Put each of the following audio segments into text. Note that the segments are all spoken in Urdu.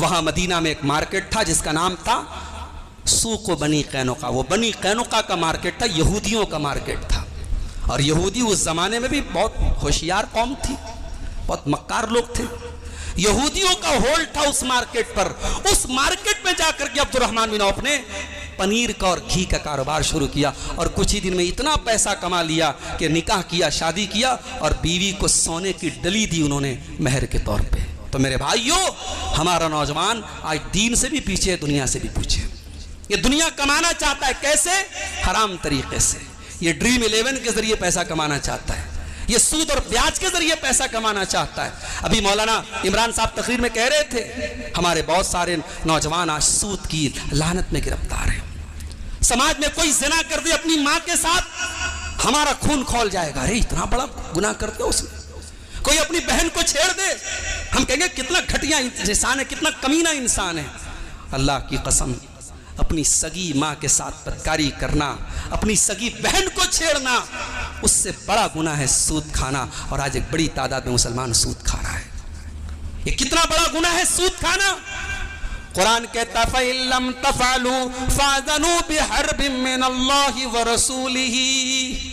وہاں مدینہ میں ایک مارکیٹ تھا جس کا نام تھا سوق و بنی قینقاع. وہ بنی قینقاع کا مارکیٹ تھا، یہودیوں کا مارکیٹ تھا. اور یہودی اس زمانے میں بھی بہت ہوشیار قوم تھی، بہت مکار لوگ تھے. یہودیوں کا ہول تھا اس مارکیٹ پر. اس مارکیٹ میں جا کر کے عبد الرحمن بن عوف نے پنیر کا اور گھی کا کاروبار شروع کیا اور کچھ ہی دن میں اتنا پیسہ کما لیا کہ نکاح کیا، شادی کیا اور بیوی کو سونے کی ڈلی دی انہوں نے مہر کے طور پہ. تو میرے بھائیو، ہمارا نوجوان آج دین سے بھی پیچھے، دنیا سے بھی پیچھے. یہ دنیا کمانا چاہتا ہے، کیسے؟ حرام طریقے سے. یہ ڈریم 11 کے ذریعے پیسہ کمانا چاہتا ہے، یہ سود اور بیاج کے ذریعے پیسہ کمانا چاہتا ہے. ابھی مولانا عمران صاحب تقریر میں کہہ رہے تھے ہمارے بہت سارے نوجوان آج سود کی لعنت میں گرفتار ہیں. سماج میں کوئی زنا کر دے اپنی ماں کے ساتھ، ہمارا خون کھول جائے گا، ارے اتنا بڑا گناہ کرتے اس نے. کوئی اپنی بہن کو چھیڑ دے، ہم کہیں گے کتنا گھٹیا انسان ہے، کتنا کمینہ انسان ہے. اللہ کی قسم، اپنی سگی ماں کے ساتھ بدکاری کرنا، اپنی سگی بہن کو چھیڑنا، اس سے بڑا گناہ ہے سود کھانا. اور آج ایک بڑی تعداد میں مسلمان سود کھا رہا ہے. یہ کتنا بڑا گناہ ہے سود کھانا. قرآن کہتا فَإِن لَمْ تَفْعَلُوا فَأْذَنُوا بِحَرْبٍ مِّنَ اللَّهِ وَرَسُولِهِ.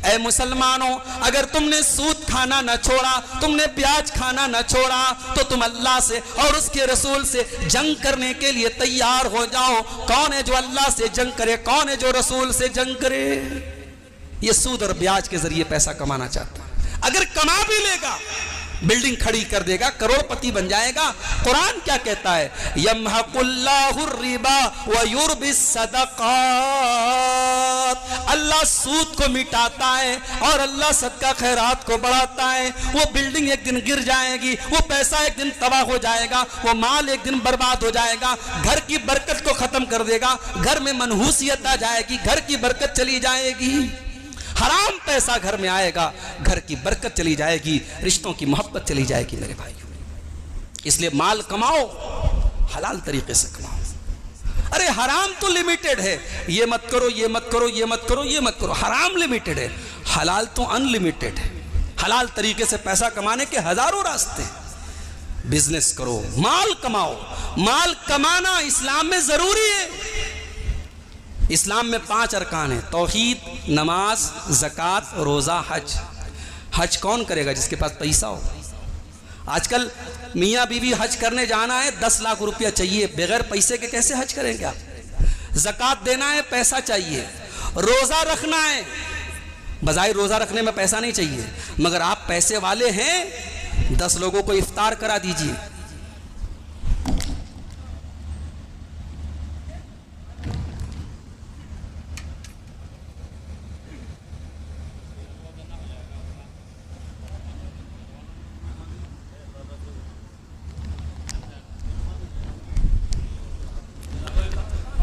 اے مسلمانوں، اگر تم نے سود کھانا نہ چھوڑا، تم نے بیاج کھانا نہ چھوڑا، تو تم اللہ سے اور اس کے رسول سے جنگ کرنے کے لیے تیار ہو جاؤ. کون ہے جو اللہ سے جنگ کرے؟ کون ہے جو رسول سے جنگ کرے؟ یہ سود اور بیاج کے ذریعے پیسہ کمانا چاہتا ہے. اگر کما بھی لے گا، بلڈنگ کھڑی کر دے گا، کروڑ پتی بن جائے گا. قرآن کیا کہتا ہے؟ یمحق اللہ الربا ویربی الصدقات. اللہ سود کو مٹاتا ہے اور اللہ صدقہ خیرات کو بڑھاتا ہے. وہ بلڈنگ ایک دن گر جائے گی، وہ پیسہ ایک دن تباہ ہو جائے گا، وہ مال ایک دن برباد ہو جائے گا، گھر کی برکت کو ختم کر دے گا، گھر میں منحوسیت آ جائے گی، گھر کی برکت چلی جائے گی. حرام پیسہ گھر میں آئے گا، گھر کی برکت چلی جائے گی، رشتوں کی محبت چلی جائے گی. میرے بھائیو، اس لیے مال کماؤ، حلال طریقے سے کماؤ. ارے حرام تو لمیٹڈ ہے، یہ مت کرو، یہ مت کرو، یہ مت کرو، یہ مت کرو. حرام لمیٹڈ ہے، حلال تو ان لمیٹڈ ہے. حلال طریقے سے پیسہ کمانے کے ہزاروں راستے. بزنس کرو، مال کماؤ. مال کمانا اسلام میں ضروری ہے. اسلام میں 5 ارکان ہیں: توحید، نماز، زکوٰۃ، روزہ، حج. حج کون کرے گا؟ جس کے پاس پیسہ ہو. آج کل میاں بیوی حج کرنے جانا ہے، 10 لاکھ روپیہ چاہیے. بغیر پیسے کے کیسے حج کریں گے آپ؟ زکوٰۃ دینا ہے، پیسہ چاہیے. روزہ رکھنا ہے، بظاہر روزہ رکھنے میں پیسہ نہیں چاہیے، مگر آپ پیسے والے ہیں، 10 لوگوں کو افطار کرا دیجئے.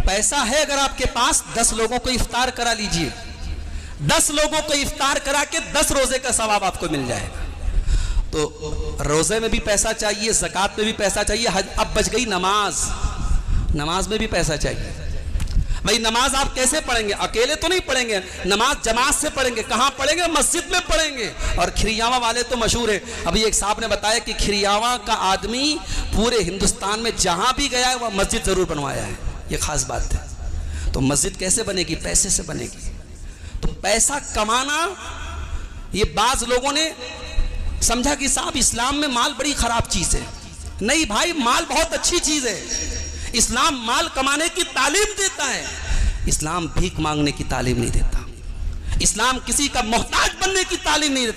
پیسہ ہے اگر آپ کے پاس، 10 لوگوں کو افطار کرا لیجئے. 10 لوگوں کو افطار کرا کے 10 روزے کا ثواب آپ کو مل جائے گا. تو روزے میں بھی پیسہ چاہیے، زکوٰۃ میں بھی پیسہ چاہیے. اب بچ گئی نماز. نماز میں بھی پیسہ چاہیے. بھائی نماز آپ کیسے پڑھیں گے؟ اکیلے تو نہیں پڑھیں گے، نماز جماعت سے پڑھیں گے. کہاں پڑھیں گے؟ مسجد میں پڑھیں گے. اور کھریاواں والے تو مشہور ہے. ابھی ایک صاحب نے بتایا کہ کھریاواں کا آدمی پورے ہندوستان میں جہاں بھی گیا ہے وہ مسجد ضرور بنوایا ہے. یہ خاص بات ہے. تو مسجد کیسے بنے گی؟ پیسے سے بنے گی. تو پیسہ کمانا، یہ بعض لوگوں نے سمجھا کہ صاحب اسلام میں مال بڑی خراب چیز ہے. نہیں بھائی، مال بہت اچھی چیز ہے. اسلام مال کمانے کی تعلیم دیتا ہے. اسلام بھیک مانگنے کی تعلیم نہیں دیتا. اسلام کسی کا محتاج بننے کی تعلیم نہیں دیتا.